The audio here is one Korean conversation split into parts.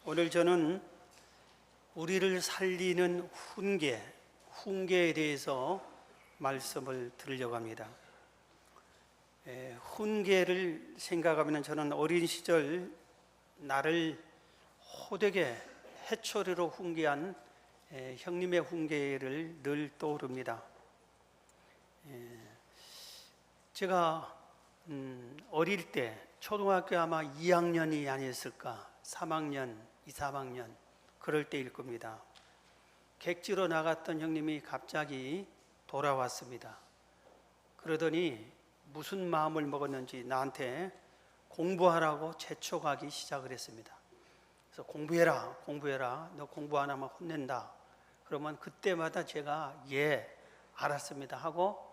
오늘 저는 우리를 살리는 훈계에 대해서 말씀을 드리려고 합니다. 훈계를 생각하면 저는 어린 시절 나를 호되게 해초리로 훈계한 형님의 훈계를 늘 떠오릅니다. 제가 어릴 때 초등학교 아마 2학년이 아니었을까, 3학년, 2, 3학년 그럴 때일 겁니다. 객지로 나갔던 형님이 갑자기 돌아왔습니다. 그러더니 무슨 마음을 먹었는지 나한테 공부하라고 재촉하기 시작을 했습니다. 그래서 공부해라. 너 공부 안 하면 혼낸다. 그러면 그때마다 제가 알았습니다 하고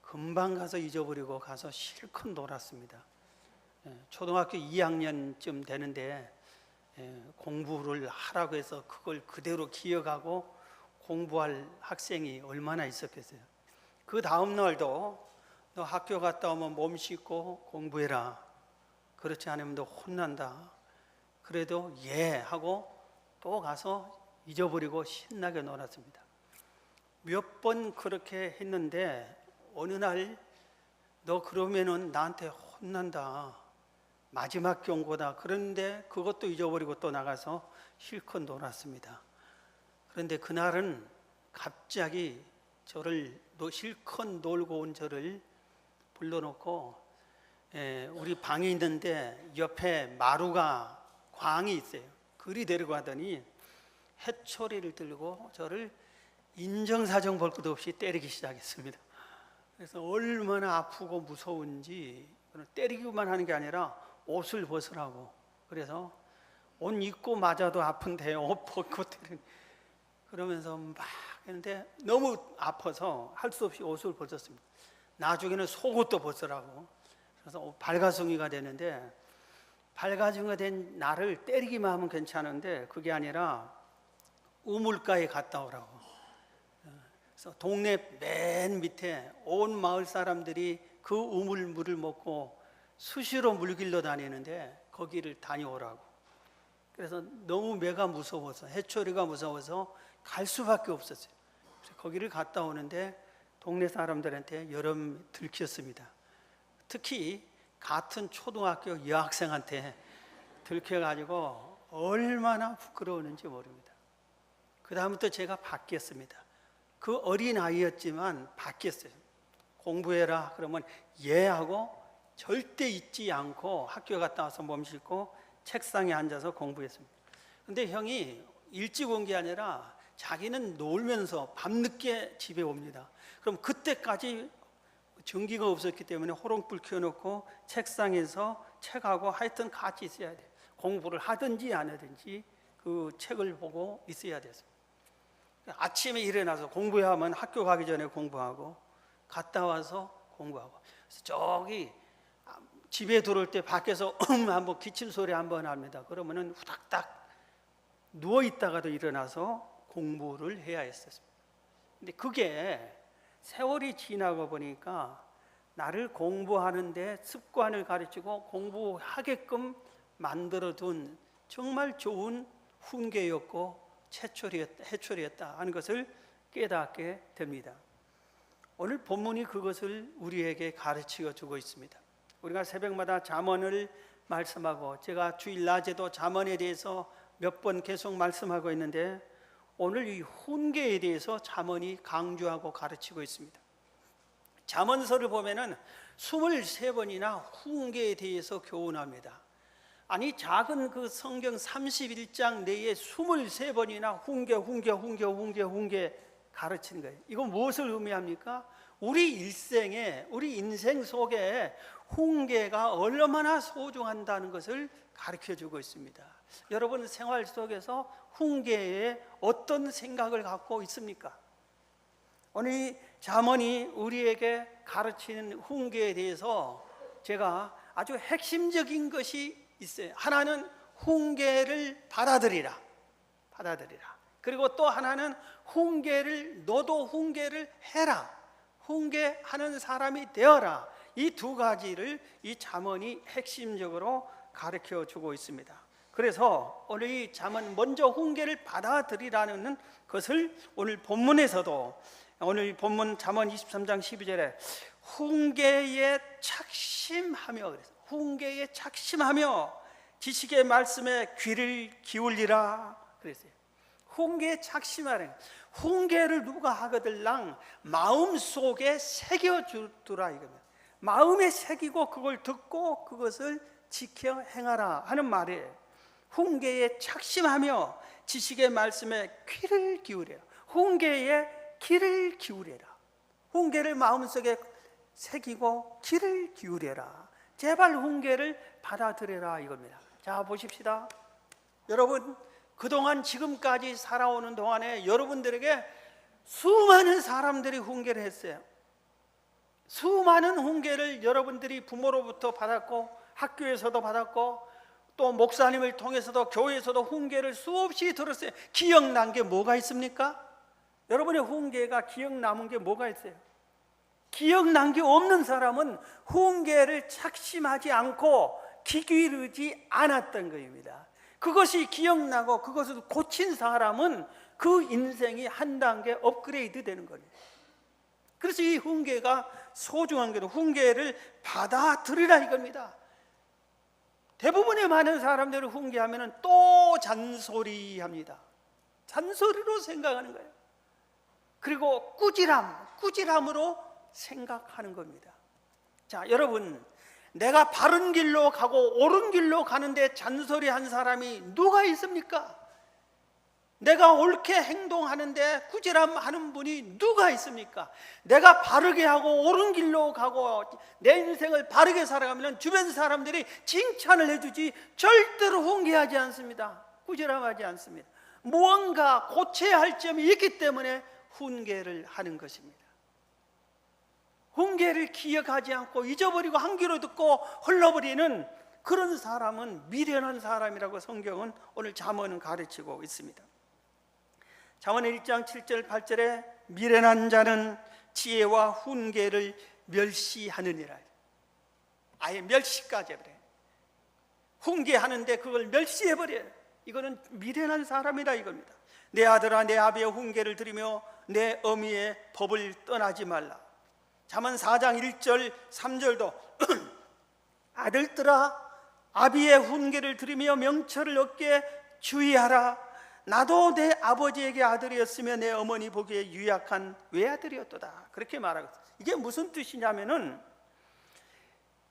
금방 가서 잊어버리고 가서 실컷 놀았습니다. 초등학교 2학년쯤 되는데 공부를 하라고 해서 그걸 그대로 기억하고 공부할 학생이 얼마나 있었겠어요. 그 다음 날도 너 학교 갔다 오면 몸 씻고 공부해라. 그렇지 않으면 너 혼난다. 그래도 하고 또 가서 잊어버리고 신나게 놀았습니다. 몇 번 그렇게 했는데 어느 날 너 그러면은 나한테 혼난다. 마지막 경고다. 그런데 그것도 잊어버리고 또 나가서 실컷 놀았습니다. 그런데 그날은 갑자기 저를 실컷 놀고 온 저를 불러놓고 우리 방이 있는데 옆에 마루가 광이 있어요. 그리 데려가더니 해초리를 들고 저를 인정사정 볼 것도 없이 때리기 시작했습니다. 그래서 얼마나 아프고 무서운지 때리기만 하는 게 아니라 옷을 벗으라고. 그래서 옷 입고 맞아도 아픈데 옷 벗고 때리는. 그러면서 막 했는데 너무 아파서 할 수 없이 옷을 벗었습니다. 나중에는 속옷도 벗으라고. 그래서 발가숭이가 되는데, 발가숭이가 된 나를 때리기만 하면 괜찮은데 그게 아니라 우물가에 갔다 오라고. 그래서 동네 맨 밑에 온 마을 사람들이 그 우물물을 먹고 수시로 물길로 다니는데 거기를 다녀오라고. 그래서 너무 매가 무서워서, 해초리가 무서워서 갈 수밖에 없었어요. 그래서 거기를 갔다 오는데 동네 사람들한테 여러 들켰습니다. 특히 같은 초등학교 여학생한테 들켜가지고 얼마나 부끄러웠는지 모릅니다. 그 다음부터 제가 바뀌었습니다. 그 어린 아이였지만 바뀌었어요. 공부해라 그러면 하고 절대 잊지 않고 학교 갔다 와서 몸 씻고 책상에 앉아서 공부했습니다. 근데 형이 일찍 온 게 아니라 자기는 놀면서 밤늦게 집에 옵니다. 그럼 그때까지 전기가 없었기 때문에 호롱불 켜놓고 책상에서 책하고 하여튼 같이 있어야 돼요. 공부를 하든지 안 하든지 그 책을 보고 있어야 됐습니다. 아침에 일어나서 공부해야 하면 학교 가기 전에 공부하고 갔다 와서 공부하고. 그래서 저기 집에 들어올 때 밖에서 한번 기침 소리 한번 합니다. 그러면은 후닥닥 누워 있다가도 일어나서 공부를 해야 했었습니다. 근데 그게 세월이 지나고 보니까 나를 공부하는데 습관을 가르치고 공부하게끔 만들어둔 정말 좋은 훈계였고 해초리였다 하는 것을 깨닫게 됩니다. 오늘 본문이 그것을 우리에게 가르쳐 주고 있습니다. 우리가 새벽마다 잠언을 말씀하고 제가 주일 낮에도 잠언에 대해서 몇 번 계속 말씀하고 있는데 오늘 이 훈계에 대해서 잠언이 강조하고 가르치고 있습니다. 잠언서를 보면은 23번이나 훈계에 대해서 교훈합니다. 아니 작은 그 성경 31장 내에 23번이나 훈계 가르치는 거예요. 이거 무엇을 의미합니까? 우리 인생 속에 훈계가 얼마나 소중한다는 것을 가르쳐주고 있습니다. 여러분 생활 속에서 훈계에 어떤 생각을 갖고 있습니까? 오늘 이 잠언이 우리에게 가르치는 훈계에 대해서 제가 아주 핵심적인 것이 있어요. 하나는 훈계를 받아들이라. 그리고 또 하나는 너도 훈계를 해라. 훈계하는 사람이 되어라. 이 두 가지를 이 잠언이 핵심적으로 가르쳐 주고 있습니다. 그래서 오늘 이 잠언 먼저 훈계를 받아들이라는 것을 오늘 본문에서도, 오늘 본문 잠언 23장 12절에 훈계에 착심하며, 그래서 훈계에 착심하며 지식의 말씀에 귀를 기울이라 그랬어요. 훈계에 착심하라. 훈계를 누가 하거들랑 마음속에 새겨주더라 이겁니다. 마음에 새기고 그걸 듣고 그것을 지켜 행하라 하는 말이에요. 훈계에 착심하며 지식의 말씀에 귀를 기울여라. 훈계에 귀를 기울여라. 훈계를 마음속에 새기고 귀를 기울여라. 제발 훈계를 받아들여라 이겁니다. 자, 보십시다. 여러분, 그동안 지금까지 살아오는 동안에 여러분들에게 수많은 사람들이 훈계를 했어요. 수많은 훈계를 여러분들이 부모로부터 받았고, 학교에서도 받았고, 또 목사님을 통해서도 교회에서도 훈계를 수없이 들었어요. 기억난 게 뭐가 있습니까? 여러분의 훈계가 기억남은 게 뭐가 있어요? 기억난 게 없는 사람은 훈계를 착심하지 않고 귀 기울이지 않았던 것입니다. 그것이 기억나고 그것을 고친 사람은 그 인생이 한 단계 업그레이드 되는 거예요. 그래서 이 훈계가 소중한 거예요. 훈계를 받아들이라 이겁니다. 대부분의 많은 사람들을 훈계하면 또 잔소리합니다. 잔소리로 생각하는 거예요. 그리고 꾸지람으로 생각하는 겁니다. 자, 여러분, 내가 바른 길로 가고 옳은 길로 가는데 잔소리한 사람이 누가 있습니까? 내가 옳게 행동하는데 꾸지람하는 분이 누가 있습니까? 내가 바르게 하고 옳은 길로 가고 내 인생을 바르게 살아가면 주변 사람들이 칭찬을 해주지 절대로 훈계하지 않습니다. 꾸지람하지 않습니다. 무언가 고쳐야 할 점이 있기 때문에 훈계를 하는 것입니다. 훈계를 기억하지 않고 잊어버리고 한 귀로 듣고 흘러버리는 그런 사람은 미련한 사람이라고 성경은 오늘 잠언은 가르치고 있습니다. 잠언 1장 7절 8절에 미련한 자는 지혜와 훈계를 멸시하느니라. 아예 멸시까지 해버려요. 훈계하는데 그걸 멸시해버려요. 이거는 미련한 사람이라 이겁니다. 내 아들아, 내 아비의 훈계를 들으며 내 어미의 법을 떠나지 말라. 잠언 4장 1절 3절도 아들들아, 아비의 훈계를 들으며 명철을 얻게 주의하라. 나도 내 아버지에게 아들이었으며 내 어머니 보기에 유약한 외아들이었도다. 그렇게 말하고 있어요. 이게 무슨 뜻이냐면은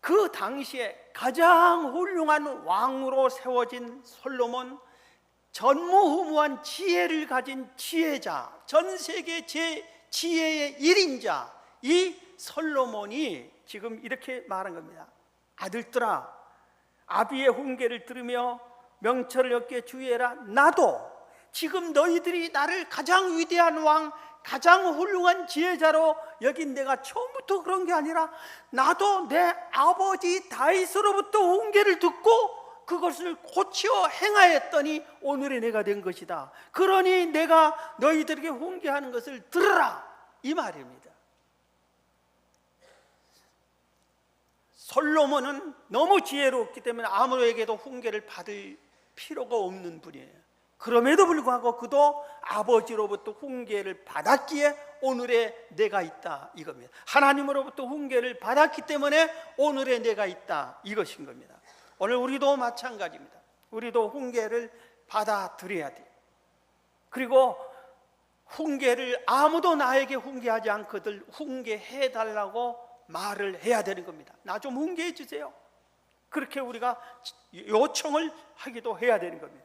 그 당시에 가장 훌륭한 왕으로 세워진 솔로몬, 전무후무한 지혜를 가진 지혜자, 전 세계 지혜의 1인자 이 솔로몬이 지금 이렇게 말한 겁니다. 아들들아, 아비의 훈계를 들으며 명철을 얻게 주의해라. 나도 지금 너희들이 나를 가장 위대한 왕, 가장 훌륭한 지혜자로 여긴 내가 처음부터 그런 게 아니라 나도 내 아버지 다윗으로부터 훈계를 듣고 그것을 고쳐 행하였더니 오늘의 내가 된 것이다. 그러니 내가 너희들에게 훈계하는 것을 들으라, 이 말입니다. 솔로몬은 너무 지혜롭기 때문에 아무에게도 훈계를 받을 필요가 없는 분이에요. 그럼에도 불구하고 그도 아버지로부터 훈계를 받았기에 오늘의 내가 있다 이겁니다. 하나님으로부터 훈계를 받았기 때문에 오늘의 내가 있다 이것인 겁니다. 오늘 우리도 마찬가지입니다. 우리도 훈계를 받아들여야 돼요. 그리고 훈계를 아무도 나에게 훈계하지 않거든 훈계해달라고 말을 해야 되는 겁니다. 나 좀 훈계해 주세요. 그렇게 우리가 요청을 하기도 해야 되는 겁니다.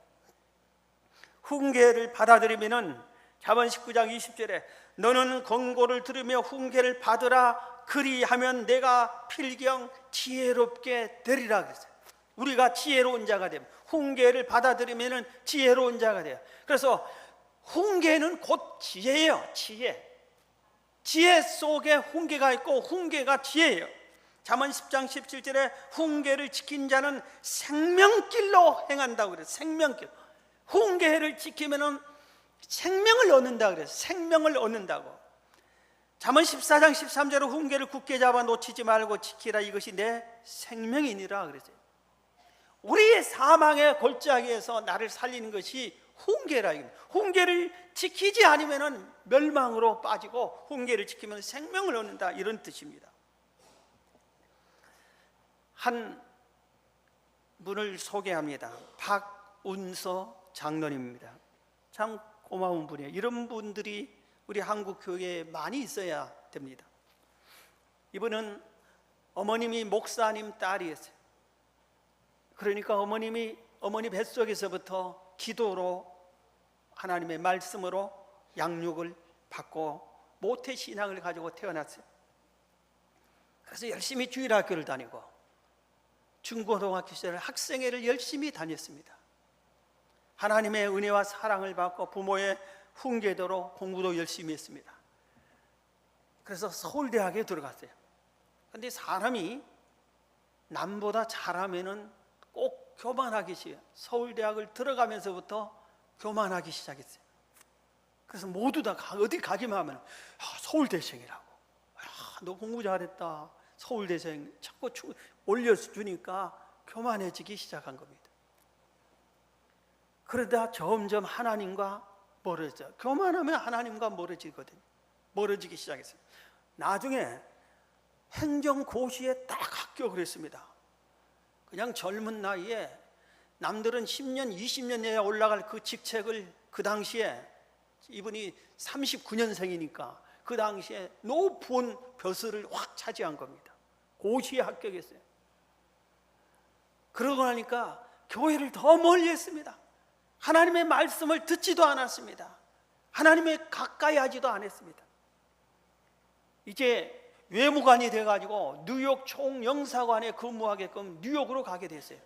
훈계를 받아들이면은 잠언 19장 20절에 너는 권고를 들으며 훈계를 받으라. 그리하면 내가 필경 지혜롭게 되리라 그랬어요. 우리가 지혜로운 자가 되면 훈계를 받아들이면은 지혜로운 자가 돼요. 그래서 훈계는 곧 지혜예요. 지혜 속에 훈계가 있고 훈계가 지혜예요. 잠언 10장 17절에 훈계를 지킨 자는 생명길로 행한다고 그래요. 생명길. 훈계를 지키면은 생명을 얻는다 그래요. 생명을 얻는다고. 잠언 14장 13절에 훈계를 굳게 잡아 놓치지 말고 지키라. 이것이 내 생명이니라 그랬어요. 우리의 사망의 골짜기에서 나를 살리는 것이 훈계라. 훈계를 지키지 않으면 멸망으로 빠지고 훈계를 지키면 생명을 얻는다, 이런 뜻입니다. 한 분을 소개합니다. 박운서 장로님입니다. 참 고마운 분이에요. 이런 분들이 우리 한국 교회에 많이 있어야 됩니다. 이분은 어머님이 목사님 딸이었어요. 그러니까 어머니 뱃속에서부터 기도로 하나님의 말씀으로 양육을 받고 모태 신앙을 가지고 태어났어요. 그래서 열심히 주일학교를 다니고 중고등학교 시절 학생회를 열심히 다녔습니다. 하나님의 은혜와 사랑을 받고 부모의 훈계대로 공부도 열심히 했습니다. 그래서 서울대학에 들어갔어요. 그런데 사람이 남보다 잘하면은 꼭 교만하기 시작해요. 서울대학을 들어가면서부터 교만하기 시작했어요. 그래서 모두 다 어디 가기만 하면 서울대생이라고, 너 공부 잘했다, 서울대생 자꾸 올려주니까 교만해지기 시작한 겁니다. 그러다 점점 하나님과 멀어져. 교만하면 하나님과 멀어지기 시작했어요. 나중에 행정고시에 딱 합격을 했습니다. 그냥 젊은 나이에 남들은 10년, 20년 내에 올라갈 그 직책을 그 당시에, 이분이 39년생이니까 그 당시에 높은 벼슬을 확 차지한 겁니다. 고시에 합격했어요. 그러고 나니까 교회를 더 멀리 했습니다. 하나님의 말씀을 듣지도 않았습니다. 하나님의 가까이 하지도 않았습니다. 이제 외무관이 돼가지고 뉴욕 총영사관에 근무하게끔 뉴욕으로 가게 됐어요.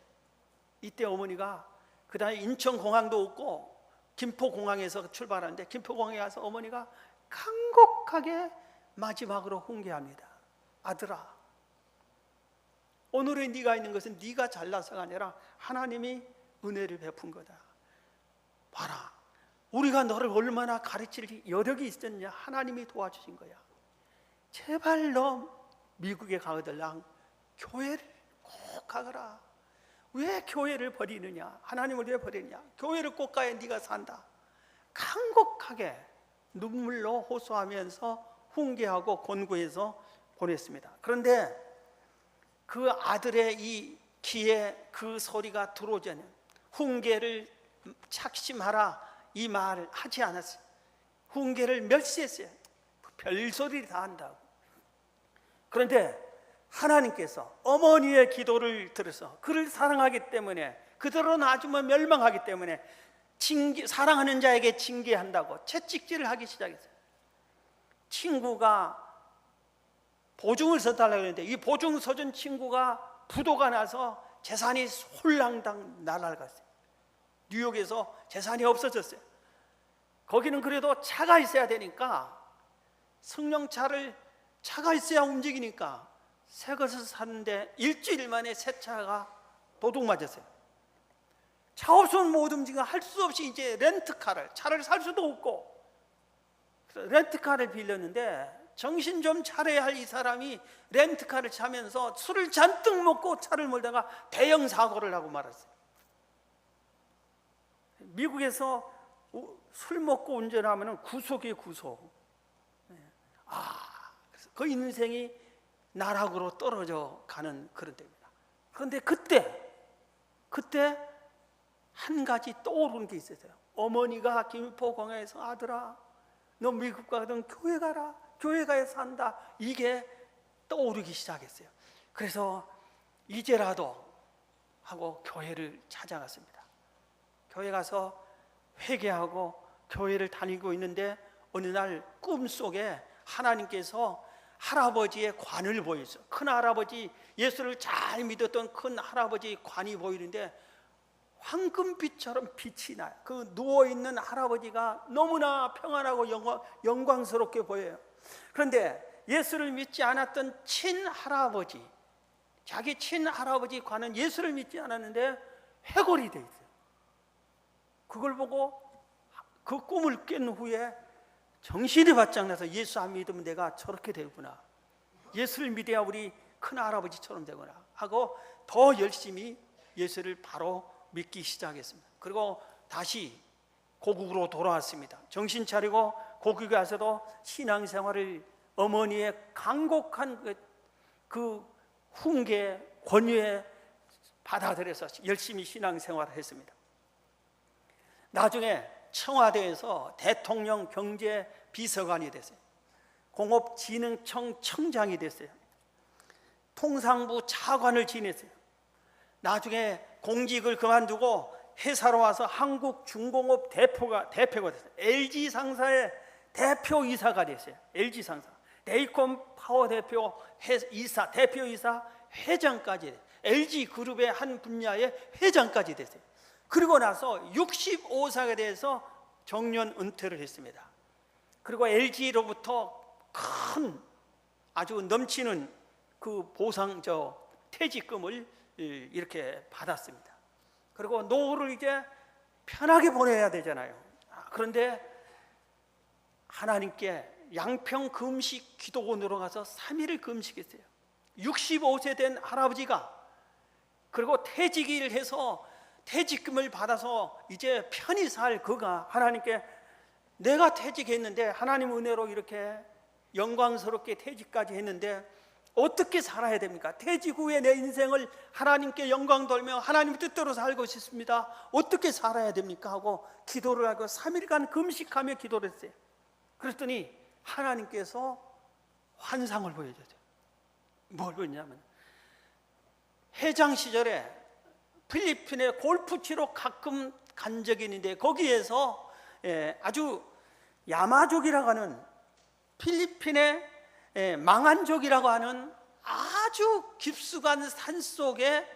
이때 어머니가 그 다음에 인천공항도 없고 김포공항에서 출발하는데 김포공항에 가서 어머니가 간곡하게 마지막으로 훈계합니다. 아들아, 오늘의 네가 있는 것은 네가 잘나서가 아니라 하나님이 은혜를 베푼 거다. 봐라, 우리가 너를 얼마나 가르칠 여력이 있었냐, 하나님이 도와주신 거야. 제발 너 미국에 가거들랑 교회를 꼭 가거라. 왜 교회를 버리느냐, 하나님을 왜 버리느냐, 교회를 꼭 가야 네가 산다. 간곡하게 눈물로 호소하면서 훈계하고 권고해서 보냈습니다. 그런데 그 아들의 이 귀에 그 소리가 들어오지 않는, 훈계를 착심하라 이 말을 하지 않았어요. 훈계를 멸시했어요. 별소리를 다 한다고. 그런데 하나님께서 어머니의 기도를 들어서 그를 사랑하기 때문에, 그대로 놔주면 멸망하기 때문에 사랑하는 자에게 징계한다고 채찍질을 하기 시작했어요. 친구가 보증을 서달라고 했는데 이 보증 서준 친구가 부도가 나서 재산이 홀랑당 날아갔어요. 뉴욕에서 재산이 없어졌어요. 거기는 그래도 차가 있어야 되니까, 승용차를 차가 있어야 움직이니까 새 것을 샀는데 일주일 만에 새 차가 도둑 맞았어요. 차 없으면 못 움직여. 할 수 없이 이제 차를 살 수도 없고, 그래서 렌트카를 빌렸는데 정신 좀 차려야 할 이 사람이 렌트카를 차면서 술을 잔뜩 먹고 차를 몰다가 대형 사고를 하고 말았어요. 미국에서 술 먹고 운전하면 구속이에요, 구속. 그래서 그 인생이 나락으로 떨어져 가는 그런 때입니다. 그런데 그때 한 가지 떠오르는 게 있었어요. 어머니가 김포공항에서 아들아, 너 미국 가든 교회 가라, 교회 가야 산다, 이게 떠오르기 시작했어요. 그래서 이제라도 하고 교회를 찾아갔습니다. 교회 가서 회개하고 교회를 다니고 있는데 어느 날 꿈속에 하나님께서 할아버지의 관을 보였어요. 큰 할아버지, 예수를 잘 믿었던 큰 할아버지 관이 보이는데 황금빛처럼 빛이 나요. 그 누워있는 할아버지가 너무나 평안하고 영광스럽게 보여요. 그런데 예수를 믿지 않았던 친할아버지, 자기 친할아버지 관은 예수를 믿지 않았는데 회골이 돼 있어요. 그걸 보고 그 꿈을 깬 후에 정신이 바짝 나서 예수 안 믿으면 내가 저렇게 되구나, 예수를 믿어야 우리 큰할아버지처럼 되구나 하고 더 열심히 예수를 바로 믿기 시작했습니다. 그리고 다시 고국으로 돌아왔습니다. 정신 차리고 고국에 와서도 신앙생활을 어머니의 간곡한 그 훈계 권유에 받아들여서 열심히 신앙생활을 했습니다. 나중에 청와대에서 대통령 경제 비서관이 됐어요. 공업진흥청 청장이 됐어요. 통상부 차관을 지냈어요. 나중에 공직을 그만두고 회사로 와서 한국중공업 대표가 됐어요. LG 상사의 대표이사가 됐어요. LG 상사, 레이콘 파워 대표이사, 회장까지 됐어요. LG 그룹의 한 분야의 회장까지 됐어요. 그리고 나서 65세가 돼서 정년 은퇴를 했습니다. 그리고 LG로부터 큰 아주 넘치는 그 보상 퇴직금을 이렇게 받았습니다. 그리고 노후를 이제 편하게 보내야 되잖아요. 그런데 하나님께 양평 금식 기도원으로 가서 3일을 금식했어요. 65세 된 할아버지가, 그리고 퇴직을 해서 퇴직금을 받아서 이제 편히 살 그가 하나님께, 내가 퇴직했는데 하나님 은혜로 이렇게 영광스럽게 퇴직까지 했는데 어떻게 살아야 됩니까? 퇴직 후에 내 인생을 하나님께 영광 돌며 하나님 뜻대로 살고 싶습니다. 어떻게 살아야 됩니까? 하고 기도를 하고 3일간 금식하며 기도를 했어요. 그랬더니 하나님께서 환상을 보여줬어요. 뭘 보였냐면, 회장 시절에 필리핀에 골프 치러 가끔 간 적이 있는데 거기에서 아주 야마족이라고 하는, 필리핀의 망한족이라고 하는 아주 깊숙한 산속에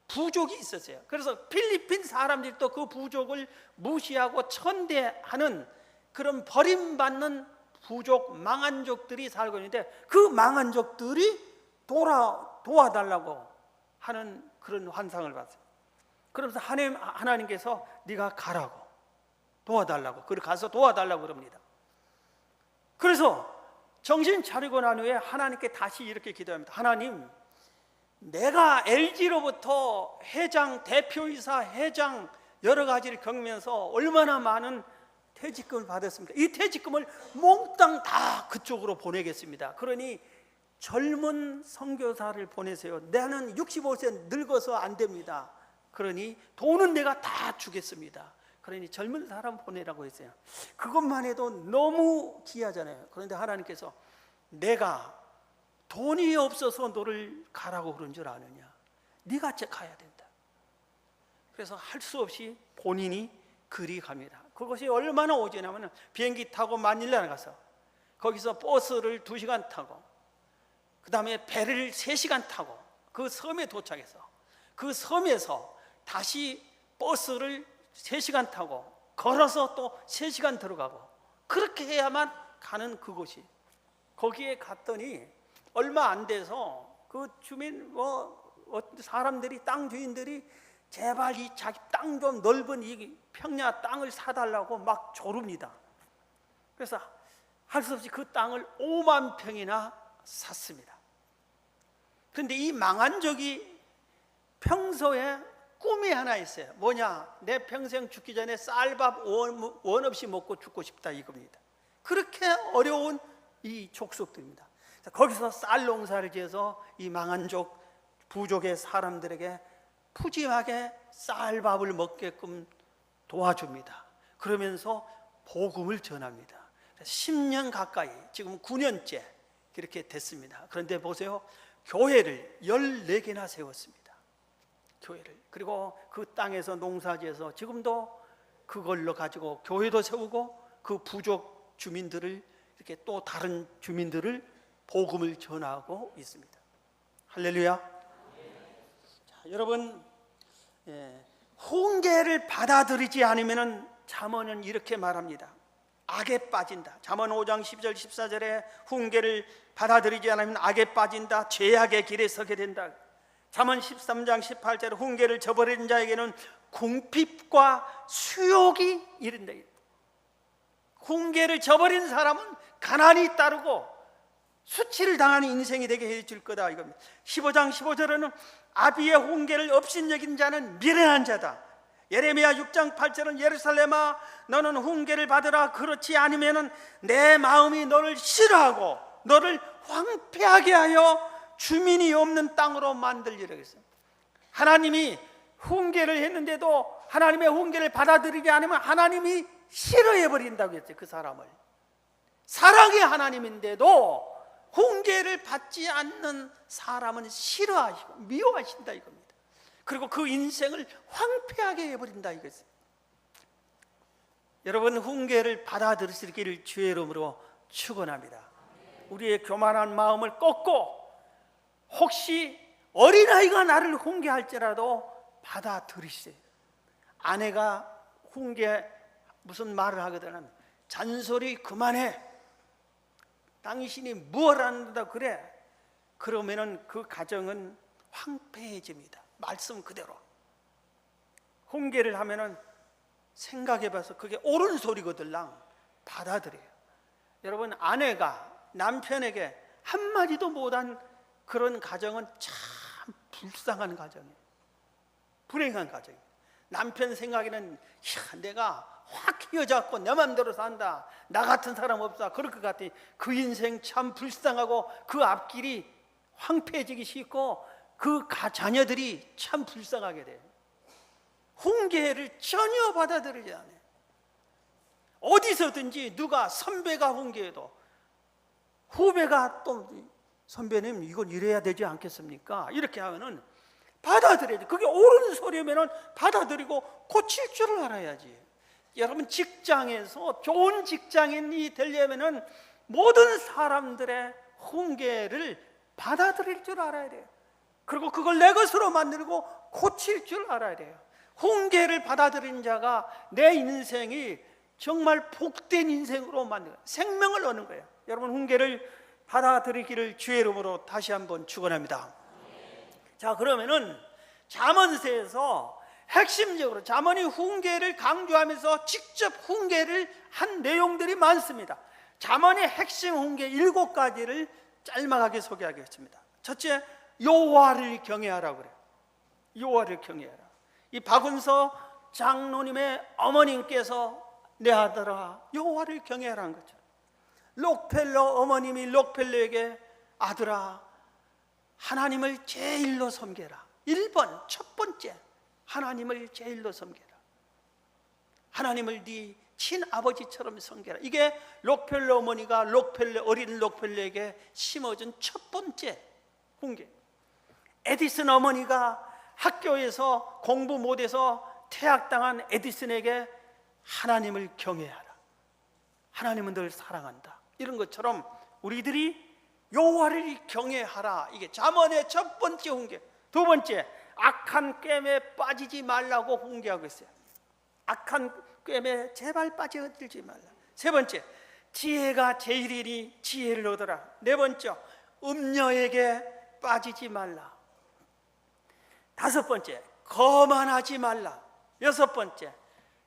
부족이 있었어요. 그래서 필리핀 사람들이 또 그 부족을 무시하고 천대하는 그런 버림받는 부족, 망한족들이 살고 있는데 그 망한족들이 도와달라고 하는 그런 환상을 봤어요. 그러면서 하나님께서 네가 가라고, 도와달라고, 그리고 가서 도와달라고 그럽니다. 그래서 정신 차리고 난 후에 하나님께 다시 이렇게 기도합니다. 하나님, 내가 LG로부터 회장, 대표이사, 회장 여러 가지를 겪으면서 얼마나 많은 퇴직금을 받았습니까? 이 퇴직금을 몽땅 다 그쪽으로 보내겠습니다. 그러니 젊은 선교사를 보내세요. 나는 65세 늙어서 안 됩니다. 그러니 돈은 내가 다 주겠습니다. 그러니 젊은 사람 보내라고 했어요. 그것만 해도 너무 귀하잖아요. 그런데 하나님께서 내가 돈이 없어서 너를 가라고 그런 줄 아느냐? 네가 가야 된다. 그래서 할 수 없이 본인이 그리 갑니다. 그것이 얼마나 오지냐면 비행기 타고 마닐라에 가서 거기서 버스를 2시간 타고 그 다음에 배를 3시간 타고 그 섬에 도착해서 그 섬에서 다시 버스를 3시간 타고 걸어서 또 3시간 들어가고 그렇게 해야만 가는 그곳이, 거기에 갔더니 얼마 안 돼서 그 주민 사람들이, 땅 주인들이 제발 이 자기 땅 좀 넓은 이 평야 땅을 사달라고 막 조릅니다. 그래서 할 수 없이 그 땅을 5만 평이나 샀습니다. 그런데 이 망한족이 평소에 꿈이 하나 있어요. 뭐냐? 내 평생 죽기 전에 쌀밥 원 없이 먹고 죽고 싶다 이겁니다. 그렇게 어려운 이 족속들입니다. 거기서 쌀 농사를 지어서 이 망한족 부족의 사람들에게 푸짐하게 쌀밥을 먹게끔 도와줍니다. 그러면서 복음을 전합니다. 10년 가까이, 지금 9년째 그렇게 됐습니다. 그런데 보세요, 교회를 14개나 세웠습니다. 교회를. 그리고 그 땅에서 농사지어서 지금도 그걸로 가지고 교회도 세우고 그 부족 주민들을 이렇게 또 다른 주민들을 복음을 전하고 있습니다. 할렐루야. 자, 여러분, 훈계를 받아들이지 않으면 잠언은 이렇게 말합니다. 악에 빠진다. 잠언 5장 12절 14절에 훈계를 받아들이지 않으면 악에 빠진다. 죄악의 길에 서게 된다. 잠언 13장 18절에 훈계를 저버린 자에게는 궁핍과 수욕이 이른다. 훈계를 저버린 사람은 가난이 따르고 수치를 당하는 인생이 되게 해줄 거다 이겁니다. 15장 15절에는 아비의 훈계를 업신여긴 자는 미련한 자다. 예레미야 6장 8절은 예루살렘아 너는 훈계를 받으라. 그렇지 않으면 내 마음이 너를 싫어하고 너를 황폐하게 하여 주민이 없는 땅으로 만들리라 그랬어요. 하나님이 훈계를 했는데도 하나님의 훈계를 받아들이지 않으면 하나님이 싫어해 버린다고 했어요. 그 사람을. 사랑의 하나님인데도 훈계를 받지 않는 사람은 싫어하시고 미워하신다 이겁니다. 그리고 그 인생을 황폐하게 해버린다 이거죠. 여러분, 훈계를 받아들이시기를 주의 이름으로 축원합니다. 우리의 교만한 마음을 꺾고 혹시 어린아이가 나를 훈계할지라도 받아들이세요. 아내가 훈계 무슨 말을 하거든 하면 잔소리 그만해. 당신이 뭘 안다 그래? 그러면은 그 가정은 황폐해집니다. 말씀 그대로. 훈계를 하면은 생각해봐서 그게 옳은 소리거들랑 받아들여요. 여러분, 아내가 남편에게 한마디도 못한 그런 가정은 참 불쌍한 가정이에요. 불행한 가정이에요. 남편 생각에는 내가 확 휘어잡고 내 맘대로 산다, 나 같은 사람 없다, 그럴 것 같으니 그 인생 참 불쌍하고 그 앞길이 황폐해지기 쉽고 그 자녀들이 참 불쌍하게 돼요. 훈계를 전혀 받아들이지 않아요. 어디서든지 누가 선배가 훈계해도 후배가 또 선배님 이건 이래야 되지 않겠습니까? 이렇게 하면은 받아들여야지. 그게 옳은 소리면은 받아들이고 고칠 줄을 알아야지. 여러분, 직장에서 좋은 직장인이 되려면은 모든 사람들의 훈계를 받아들일 줄 알아야 돼요. 그리고 그걸 내 것으로 만들고 고칠 줄 알아야 돼요. 훈계를 받아들인 자가 내 인생이 정말 복된 인생으로 만들어 생명을 얻는 거예요. 여러분, 훈계를 받아들이기를 주의 이름으로 다시 한번 축원합니다. 자, 그러면은 잠언서에서 핵심적으로 잠언이 훈계를 강조하면서 직접 훈계를 한 내용들이 많습니다. 잠언의 핵심 훈계 7가지를 짤막하게 소개하겠습니다. 첫째, 여호와를 경외하라고 그래요. 여호와를 경외하라. 이 박운서 장로님의 어머님께서 내 아들아 여호와를 경외하라는 거죠. 록펠러 어머님이 록펠러에게 아들아 하나님을 제일로 섬겨라. 1번 첫 번째, 하나님을 제일로 섬겨라. 하나님을 네 친아버지처럼 섬겨라. 이게 록펠러 어머니가 어린 록펠러에게 심어준 첫 번째 훈계. 에디슨 어머니가 학교에서 공부 못해서 퇴학당한 에디슨에게 하나님을 경외하라. 하나님은 널 사랑한다. 이런 것처럼 우리들이 여호와를 경외하라. 이게 잠언의 첫 번째 훈계. 두 번째, 악한 꾀에 빠지지 말라고 훈계하고 있어요. 악한 꾀에 제발 빠져들지 말라. 세 번째, 지혜가 제일이니 지혜를 얻어라. 네 번째, 음녀에게 빠지지 말라. 다섯 번째, 거만하지 말라. 여섯 번째,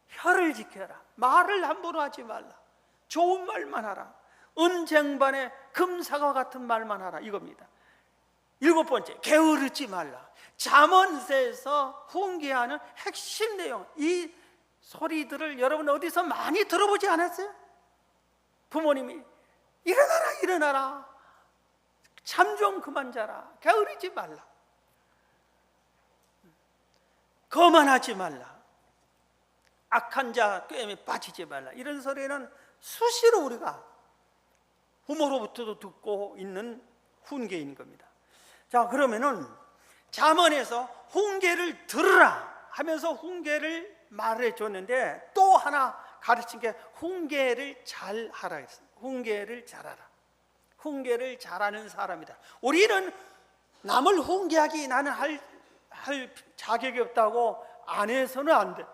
혀를 지켜라. 말을 함부로 하지 말라. 좋은 말만 하라. 은쟁반에 금사과 같은 말만 하라. 이겁니다. 일곱 번째, 게으르지 말라. 잠언서에서 훈계하는 핵심 내용, 이 소리들을 여러분 어디서 많이 들어보지 않았어요? 부모님이 일어나라 일어나라, 잠 좀 그만 자라, 게으르지 말라, 거만하지 말라, 악한 자 꾀에 빠지지 말라. 이런 소리는 수시로 우리가 부모로부터도 듣고 있는 훈계인 겁니다. 자, 그러면은 잠언에서 훈계를 들으라 하면서 훈계를 말해 줬는데 또 하나 가르친 게 훈계를 잘하라 했어요. 훈계를 잘하라. 훈계를 잘하는 사람이다. 우리는 남을 훈계하기 나는 할 자격이 없다고 안 해서는 안 돼.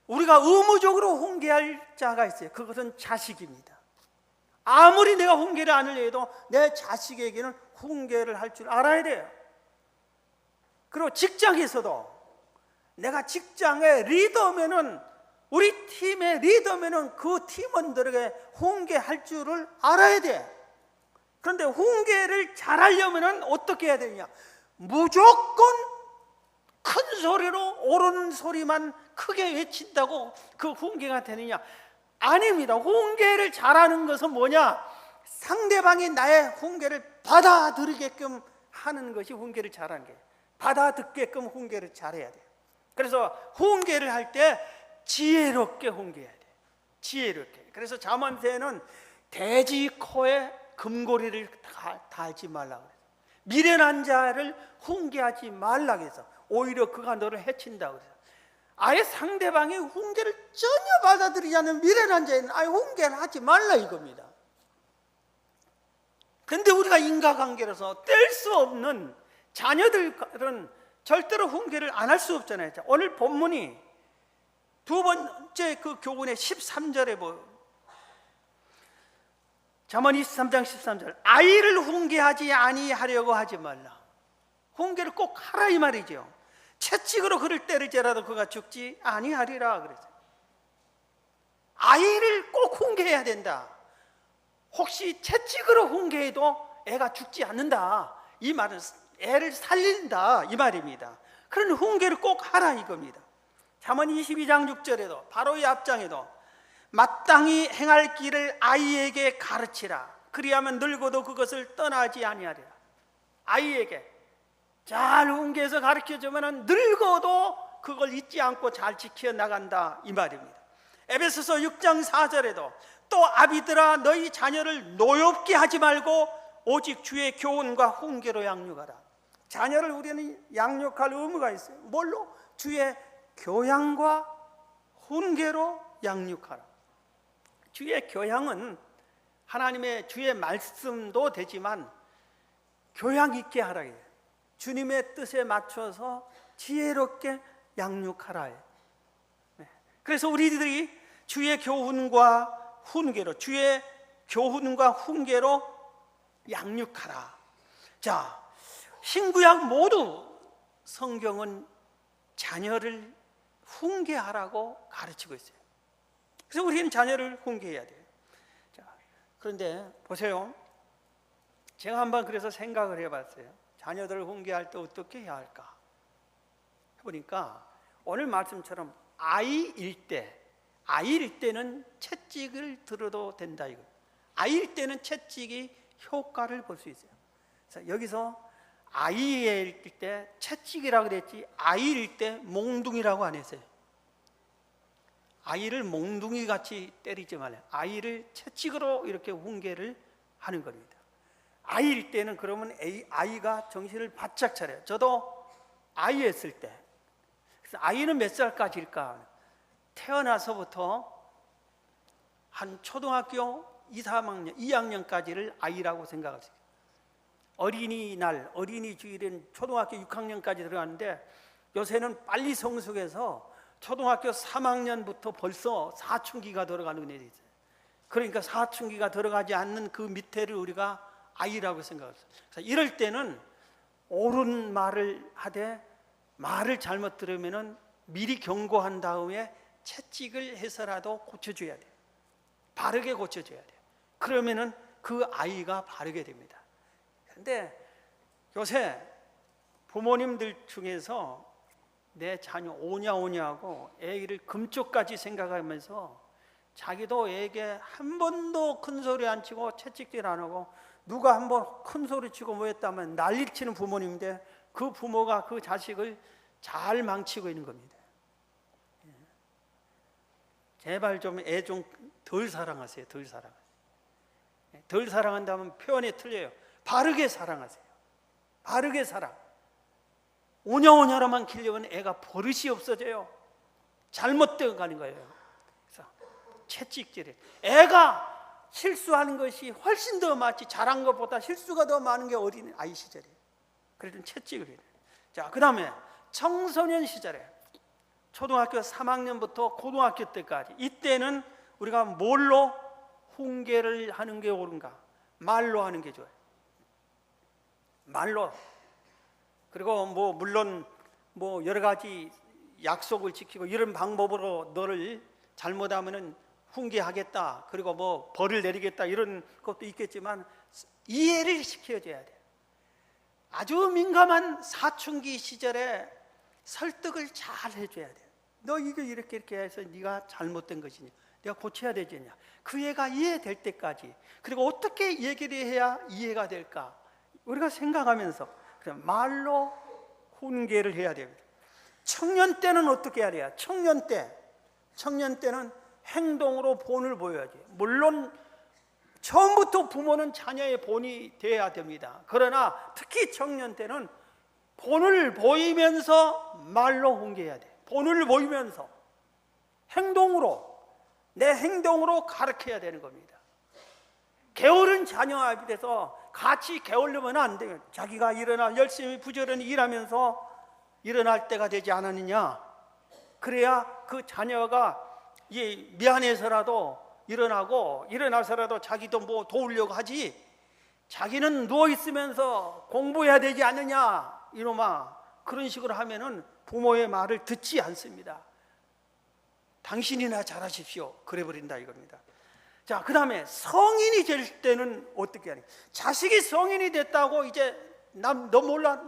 우리가 의무적으로 훈계할 자가 있어요. 그것은 자식입니다. 아무리 내가 훈계를 안 하려 해도 내 자식에게는 훈계를 할 줄 알아야 돼요. 그리고 직장에서도 내가 직장의 리더면은, 우리 팀의 리더면은 그 팀원들에게 훈계할 줄을 알아야 돼. 그런데 훈계를 잘하려면 어떻게 해야 되냐? 무조건 큰 소리로 옳은 소리만 크게 외친다고 그 훈계가 되느냐? 아닙니다. 훈계를 잘하는 것은 뭐냐? 상대방이 나의 훈계를 받아들이게끔 하는 것이 훈계를 잘하는 거예요. 받아듣게끔 훈계를 잘해야 돼요. 그래서 훈계를 할 때 지혜롭게 훈계해야 돼요. 지혜롭게. 그래서 잠언세에는 돼지 코에 금고리를 달지 말라 그래서, 미련한 자를 훈계하지 말라 그래서, 오히려 그가 너를 해친다 그래서, 아예 상대방이 훈계를 전혀 받아들이지 않는 미련한 자에는 아예 훈계를 하지 말라 이겁니다. 그런데 우리가 인과관계로서 뗄 수 없는 자녀들은 절대로 훈계를 안 할 수 없잖아요. 오늘 본문이 두 번째 그 교훈의 13절에 잠언 23장 13절, 아이를 훈계하지 아니하려고 하지 말라. 훈계를 꼭 하라 이 말이죠. 채찍으로 그를 때릴지라도 그가 죽지 아니하리라 그랬어요. 아이를 꼭 훈계해야 된다. 혹시 채찍으로 훈계해도 애가 죽지 않는다, 이 말은 애를 살린다 이 말입니다. 그런 훈계를 꼭 하라 이겁니다. 잠언 22장 6절에도 바로 이 앞장에도 마땅히 행할 길을 아이에게 가르치라. 그리하면 늙어도 그것을 떠나지 아니하리라. 아이에게 잘 훈계해서 가르쳐주면 늙어도 그걸 잊지 않고 잘 지켜나간다 이 말입니다. 에베소서 6장 4절에도 또 아비들아 너희 자녀를 노엽게 하지 말고 오직 주의 교훈과 훈계로 양육하라. 자녀를 우리는 양육할 의무가 있어요. 뭘로? 주의 교양과 훈계로 양육하라. 주의 교양은 하나님의 주의 말씀도 되지만 교양 있게 하라. 주님의 뜻에 맞춰서 지혜롭게 양육하라. 그래서 우리들이 주의 교훈과 훈계로, 주의 교훈과 훈계로 양육하라. 자, 신구약 모두 성경은 자녀를 훈계하라고 가르치고 있어요. 그래서 우리는 자녀를 훈계해야 돼요. 자, 그런데 보세요. 제가 한번 그래서 생각을 해봤어요. 자녀들을 훈계할 때 어떻게 해야 할까? 해보니까 오늘 말씀처럼 아이일 때는 채찍을 들어도 된다 이거. 아이일 때는 채찍이 효과를 볼 수 있어요. 그래서 여기서 아이일 때 채찍이라고 그랬지 아이일 때 몽둥이라고 안 했어요. 아이를 몽둥이 같이 때리지 말아요. 아이를 채찍으로 이렇게 훈계를 하는 겁니다. 아이일 때는 그러면 아이가 정신을 바짝 차려요. 저도 아이였을 때, 그래서 아이는 몇 살까지일까? 태어나서부터 한 초등학교 2, 3학년, 2학년까지를 아이라고 생각하세요. 어린이날, 어린이 주일은 초등학교 6학년까지 들어갔는데 요새는 빨리 성숙해서 초등학교 3학년부터 벌써 사춘기가 들어가는 애들이 있어요. 그러니까 사춘기가 들어가지 않는 그 밑에를 우리가 아이라고 생각했어요. 그래서 이럴 때는 옳은 말을 하되 말을 잘못 들으면은 미리 경고한 다음에 채찍을 해서라도 고쳐줘야 돼요. 바르게 고쳐줘야 돼요. 그러면은 그 아이가 바르게 됩니다. 그런데 요새 부모님들 중에서 내 자녀 오냐 하고 애기를 금쪽까지 생각하면서 자기도 애에게 한 번도 큰 소리 안 치고 채찍질 안 하고 누가 한 번 큰 소리 치고 뭐 했다면 난리 치는 부모님인데 그 부모가 그 자식을 잘 망치고 있는 겁니다. 제발 좀 애 좀 덜 사랑하세요. 덜 사랑하세요. 덜 사랑한다면 표현이 틀려요. 바르게 사랑하세요. 바르게 사랑. 오냐오냐로만 키려면 애가 버릇이 없어져요. 잘못되어 가는 거예요. 그래서 채찍질해. 애가 실수하는 것이 훨씬 더 많지, 잘한 것보다 실수가 더 많은 게 어린 아이 시절이에요. 그래서 채찍을 해요. 자, 그 다음에 청소년 시절에 초등학교 3학년부터 고등학교 때까지, 이때는 우리가 뭘로 훈계를 하는 게 옳은가? 말로 하는 게 좋아요. 말로. 그리고 물론 여러 가지 약속을 지키고 이런 방법으로 너를 잘못하면은 훈계하겠다, 그리고 뭐 벌을 내리겠다 이런 것도 있겠지만 이해를 시켜줘야 돼요. 아주 민감한 사춘기 시절에 설득을 잘 해줘야 돼요. 너 이거 이렇게 해서 네가 잘못된 것이냐, 내가 고쳐야 되겠냐, 그 애가 이해될 때까지. 그리고 어떻게 얘기를 해야 이해가 될까 우리가 생각하면서 그냥 말로 훈계를 해야 됩니다. 청년 때는 어떻게 해야 돼요? 청년 때는 행동으로 본을 보여야지. 물론 처음부터 부모는 자녀의 본이 돼야 됩니다. 그러나 특히 청년 때는 본을 보이면서 말로 훈계해야 돼. 본을 보이면서 행동으로, 내 행동으로 가르쳐야 되는 겁니다. 게으른 자녀 앞에서 같이 게으르면 안 돼요. 자기가 열심히 부지런히 일하면서 일어날 때가 되지 않았느냐, 그래야 그 자녀가 미안해서라도 일어나서라도 자기도 뭐 도우려고 하지, 자기는 누워있으면서 공부해야 되지 않느냐 이놈아, 그런 식으로 하면은 부모의 말을 듣지 않습니다. 당신이나 잘하십시오 그래 버린다 이겁니다. 자, 그 다음에 성인이 될 때는 어떻게 하냐. 자식이 성인이 됐다고 이제 너 몰라,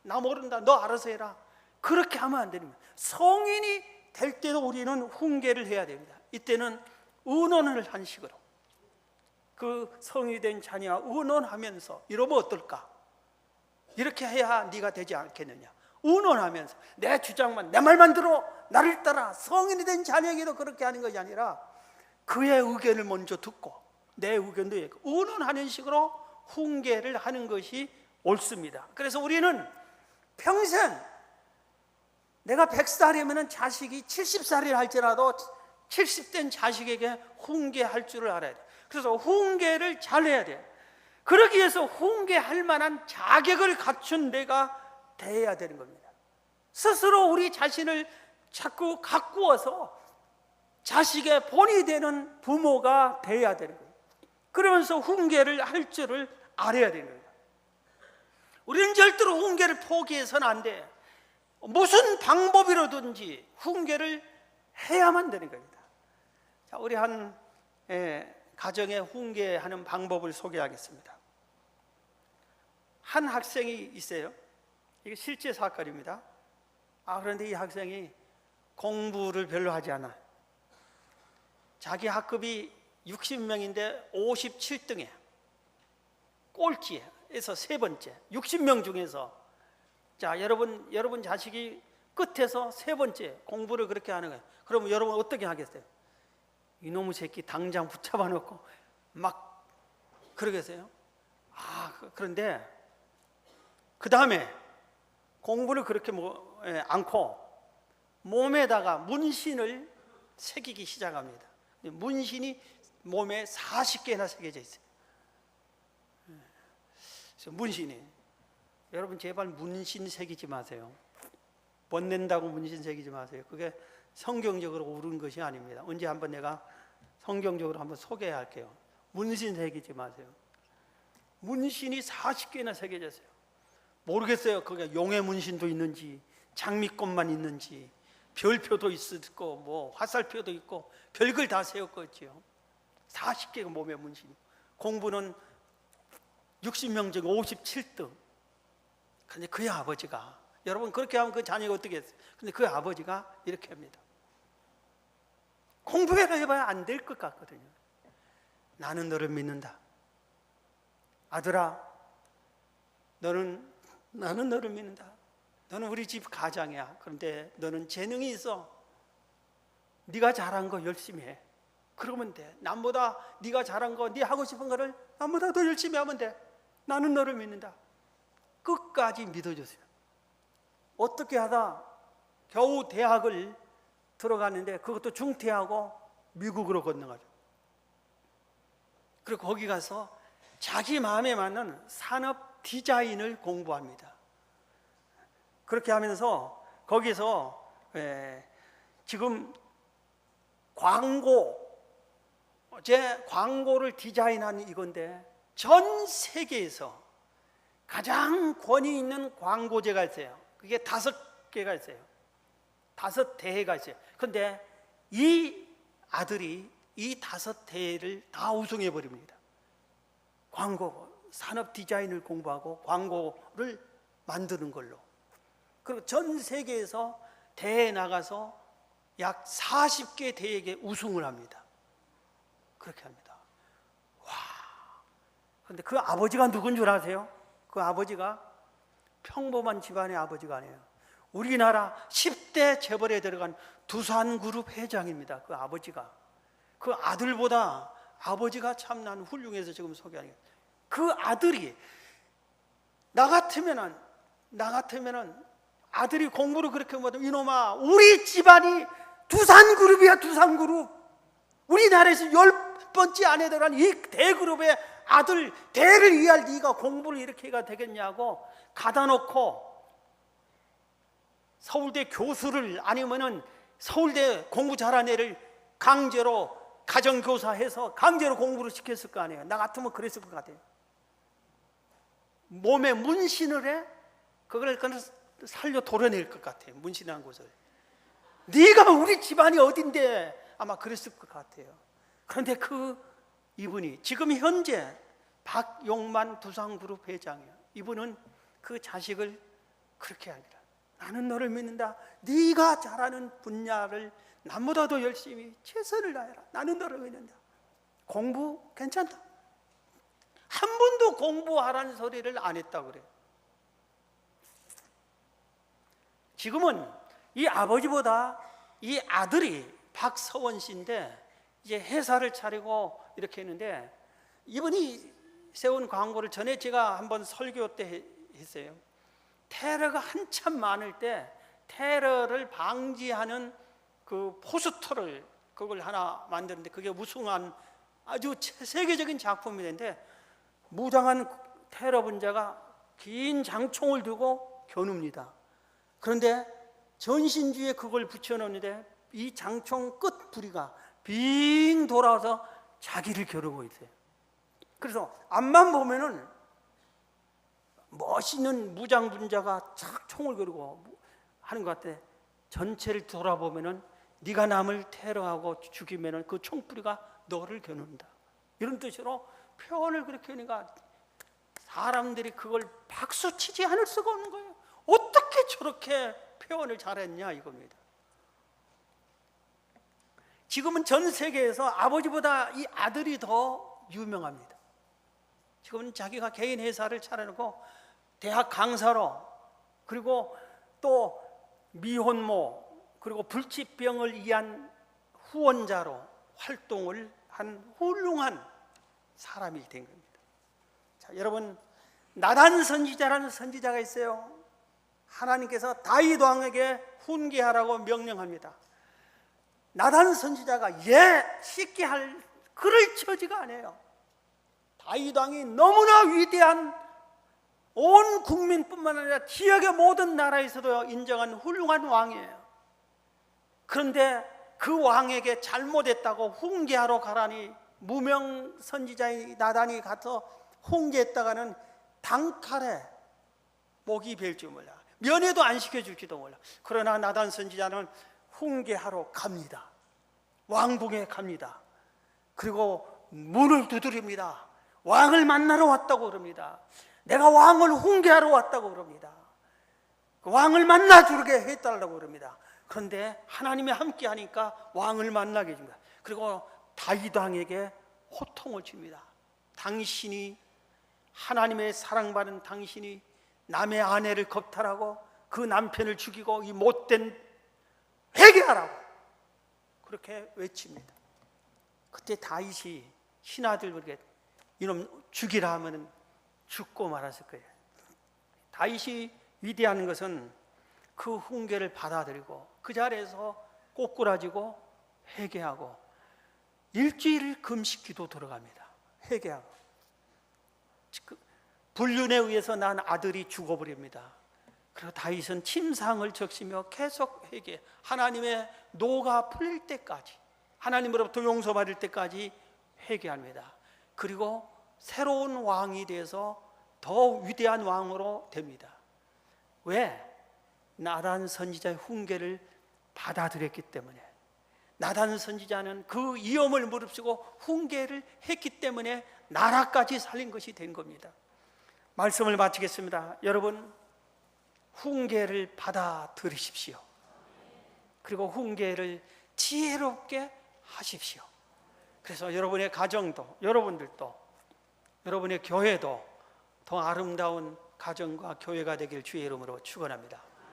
나 모른다, 너 알아서 해라, 그렇게 하면 안 됩니다. 성인이 될 때도 우리는 훈계를 해야 됩니다. 이때는 의논을 한 식으로, 그 성인이 된 자녀와 의논하면서 이러면 어떨까, 이렇게 해야 네가 되지 않겠느냐, 의논하면서 내 주장만, 내 말만 들어 나를 따라. 성인이 된 자녀에게도 그렇게 하는 것이 아니라 그의 의견을 먼저 듣고 내 의견도 있고 의논하는 식으로 훈계를 하는 것이 옳습니다. 그래서 우리는 평생, 내가 100살이면 자식이 70살이 할지라도 70된 자식에게 훈계할 줄을 알아야 돼. 그래서 훈계를 잘해야 돼. 그러기 위해서 훈계할 만한 자격을 갖춘 내가 돼야 되는 겁니다. 스스로 우리 자신을 자꾸 가꾸어서 자식의 본이 되는 부모가 돼야 되는 거예요. 그러면서 훈계를 할 줄을 알아야 되는 거예요. 우리는 절대로 훈계를 포기해서는 안 돼. 무슨 방법이라든지 훈계를 해야만 되는 겁니다. 자, 우리 한 가정에 훈계하는 방법을 소개하겠습니다. 한 학생이 있어요. 이게 실제 사건입니다. 그런데 이 학생이 공부를 별로 하지 않아. 자기 학급이 60명인데 57등이에요. 꼴찌에서 세 번째. 60명 중에서, 자, 여러분 자식이 끝에서 세 번째 공부를 그렇게 하는 거예요. 그러면 여러분 어떻게 하겠어요? 이놈의 새끼 당장 붙잡아 놓고 막 그러겠어요? 그런데 그 다음에 공부를 그렇게 않고 몸에다가 문신을 새기기 시작합니다. 문신이 몸에 40개나 새겨져 있어요. 그래서 문신이, 여러분 제발 문신 새기지 마세요. 번낸다고 문신 새기지 마세요. 그게 성경적으로 옳은 것이 아닙니다. 언제 한번 내가 성경적으로 한번 소개할게요. 문신 새기지 마세요. 문신이 40개나 새겨졌어요. 모르겠어요. 그게 용의 문신도 있는지, 장미꽃만 있는지, 별표도 있고 뭐 화살표도 있고 별걸 다 세웠겠지요. 40개가 몸에 문신이. 공부는 60명 중 57등. 근데 그의 아버지가, 여러분 그렇게 하면 그 자녀가 어떻게 했어요? 근데 그의 아버지가 이렇게 합니다. 공부해라 해봐야 안 될 것 같거든요. 나는 너를 믿는다. 아들아, 나는 너를 믿는다. 너는 우리 집 가장이야. 그런데 너는 재능이 있어. 네가 잘한 거 열심히 해. 그러면 돼. 남보다 네가 잘한 거, 네 하고 싶은 거를 남보다 더 열심히 하면 돼. 나는 너를 믿는다. 끝까지 믿어주세요. 어떻게 하다 겨우 대학을 들어갔는데, 그것도 중퇴하고 미국으로 건너가죠. 그리고 거기 가서 자기 마음에 맞는 산업 디자인을 공부합니다. 그렇게 하면서 거기서 지금 광고를 디자인한 이건데, 전 세계에서 가장 권위 있는 광고제가 있어요. 그게 5개가 있어요. 5대회가 있어요. 그런데 이 아들이 이 5대를 다 우승해 버립니다. 광고, 산업 디자인을 공부하고 광고를 만드는 걸로. 그리고 전 세계에서 대회에 나가서 약 40개 대회에 우승을 합니다. 그렇게 합니다. 와. 그런데 그 아버지가 누군 줄 아세요? 그 아버지가 평범한 집안의 아버지가 아니에요. 우리나라 10대 재벌에 들어간 두산그룹 회장입니다. 그 아버지가. 그 아들보다 아버지가 참 난 훌륭해서 지금 소개하는 거예요. 그 아들이 나 같으면은 아들이 공부를 그렇게 못하면 이놈아, 우리 집안이 두산그룹이야. 두산그룹. 우리나라에서 10번째 안에 들어간 이 대그룹의 아들 대를 위할 네가 공부를 이렇게 해가 되겠냐고 가다 놓고 서울대 교수를 아니면은 서울대 공부 잘한 애를 강제로 가정교사해서 강제로 공부를 시켰을 거 아니에요. 나 같으면 그랬을 것 같아요. 몸에 문신을 해? 그걸 살려 도려낼 것 같아요. 문신한 곳을. 네가 우리 집안이 어딘데? 아마 그랬을 것 같아요. 그런데 그 이분이 지금 현재 박용만 두산그룹 회장이에요. 이분은 그 자식을 그렇게 합니다. 나는 너를 믿는다. 네가 잘하는 분야를 남보다도 열심히 최선을 다해라. 나는 너를 믿는다. 공부 괜찮다. 한 번도 공부하라는 소리를 안 했다고 그래요. 지금은 이 아버지보다 이 아들이 박서원 씨인데 이제 회사를 차리고 이렇게 했는데, 이분이 세운 광고를 전에 제가 한번 설교 때 했어요. 테러가 한참 많을 때 테러를 방지하는 그 포스터를 그걸 하나 만드는데 그게 우승한 아주 세계적인 작품인데, 무장한 테러 분자가 긴 장총을 들고 겨눕니다. 그런데 전신주에 그걸 붙여놓는데 이 장총 끝 부리가 빙 돌아와서 자기를 겨루고 있어요. 그래서 앞만 보면은 멋있는 무장 분자가 착 총을 겨루고 하는 것 같아. 전체를 돌아보면은 네가 남을 테러하고 죽이면은 그 총뿌리가 너를 겨눈다. 이런 뜻으로 표현을 그렇게 하니까 사람들이 그걸 박수 치지 않을 수가 없는 거예요. 어떻게 저렇게 표현을 잘했냐 이겁니다. 지금은 전 세계에서 아버지보다 이 아들이 더 유명합니다. 지금은 자기가 개인 회사를 차려놓고 대학 강사로, 그리고 또 미혼모, 그리고 불치병을 위한 후원자로 활동을 한 훌륭한 사람이 된 겁니다. 자, 여러분, 나단 선지자라는 선지자가 있어요. 하나님께서 다윗 왕에게 훈계하라고 명령합니다. 나단 선지자가 쉽게 할 그럴 처지가 아니에요. 다윗 왕이 너무나 위대한, 온 국민뿐만 아니라 지역의 모든 나라에서도 인정한 훌륭한 왕이에요. 그런데 그 왕에게 잘못했다고 훈계하러 가라니 무명 선지자인 나단이 가서 훈계했다가는 단칼에 목이 벨지 몰라. 면회도 안 시켜줄지도 몰라. 그러나 나단 선지자는 훈계하러 갑니다. 왕궁에 갑니다. 그리고 문을 두드립니다. 왕을 만나러 왔다고 그럽니다. 내가 왕을 훈계하러 왔다고 그럽니다. 왕을 만나주게 해달라고 그럽니다. 그런데 하나님이 함께 하니까 왕을 만나게 해줍니다. 그리고 다윗 왕에게 호통을 칩니다. 당신이, 하나님의 사랑받은 당신이 남의 아내를 겁탈하고 그 남편을 죽이고 이 못된 회개하라고 그렇게 외칩니다. 그때 다윗이 신하들에게 이놈 죽이라 하면 죽고 말았을 거예요. 다윗이 위대한 것은 그 훈계를 받아들이고 그 자리에서 꼬꾸라지고 회개하고 일주일 금식기도 들어갑니다. 회개하고. 불륜에 의해서 난 아들이 죽어버립니다. 그리고 다윗은 침상을 적시며 계속 회개, 하나님의 노가 풀릴 때까지, 하나님으로부터 용서받을 때까지 회개합니다. 그리고 새로운 왕이 돼서 더 위대한 왕으로 됩니다. 왜? 나단 선지자의 훈계를 받아들였기 때문에. 나단 선지자는 그 위험을 무릅쓰고 훈계를 했기 때문에 나라까지 살린 것이 된 겁니다. 말씀을 마치겠습니다. 여러분, 훈계를 받아 들으십시오. 그리고 훈계를 지혜롭게 하십시오. 그래서 여러분의 가정도, 여러분들도, 여러분의 교회도 더 아름다운 가정과 교회가 되길 주의 이름으로 축원합니다.